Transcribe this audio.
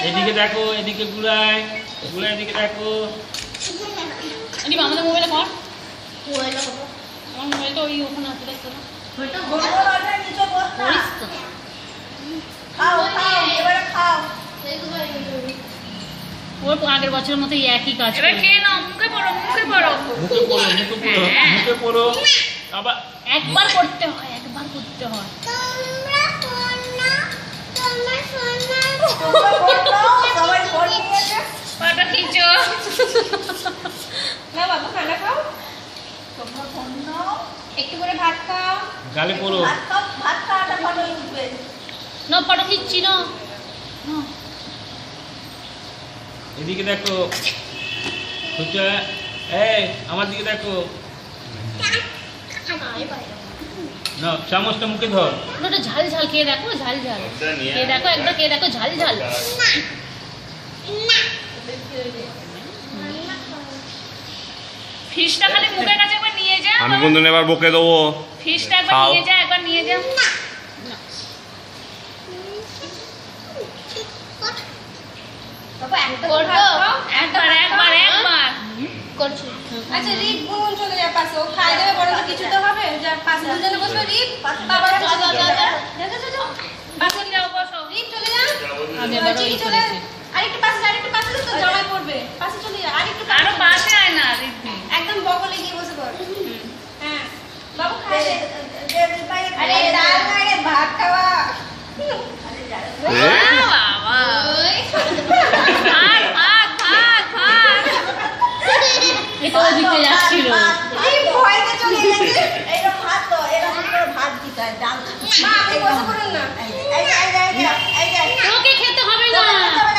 এদিকে দেখো, এদিকে ঘুরায় ঘুরায়, এদিকে দেখো। আমাদের মোবাইলে কর, আমার মোবাইলটা ওই ওখানে আছে, দেখতো না? ওর আগের বছরের মতো একই কাজ। এবার খেয়ে নাও, মুখে পড়ো, মুখে পড়ো, মুখে পড়ো, মুখে পড়ো, মুখে পড়ো। আবার একবার করতে হয়, একবার করতে হয়। পাটা খিঁচো। না বাবা খানা খাও, একটু করে ভাত খাও, গালে পড়ো। না ফটো খিচ্ছি না। এদিকে দেখো, খুঁজা, এই আমার দিকে দেখো। না, চামচটা মুখে ধর। ওটা ঝাল ঝাল, খেয়ে দেখো, ঝাল ঝাল খেয়ে দেখো, একবার খেয়ে দেখো, ঝাল ঝাল। ফিশটা খালি মুখের কাছে একবার নিয়ে যা। আমি কিন্তু এবার বকে দেবো। ফিশটা একবার খাও। নিয়ে যা, একবার নিয়ে যা। একবার একবার একবার করছি। আচ্ছা রিপ গুন চলে যায় পাশে, ও খাই দেবে বড় তো কিছু তো হবে, যা পাশে দুজনে বসো, রিপ বাবা যা, যা, যা, যা। বাসন যাও, বসো। রিপ চলে যা, আমি আবার চিনি ওই চলে, করেছি। আরেকটু পাশে তো জামাই পড়বে, পাশে চলে যা, আরেকটু আরো পাশে আয় না, রিদ্ধি। একদম বগলে গিয়ে বসে পড়। হ্যাঁ বাবু খাই আরে ডাল মারে ভাত খাওয়া। বাবা, ভাত ভাত ভাত ভাত। এটা ওদিকে যাচ্ছিল। রিপ ভয়তে চলে গেছে, এইরকম ভাত তো এরকম করে ভাত দিতে হয়, ডাল মা আপনি বসে পড়ুন না, এই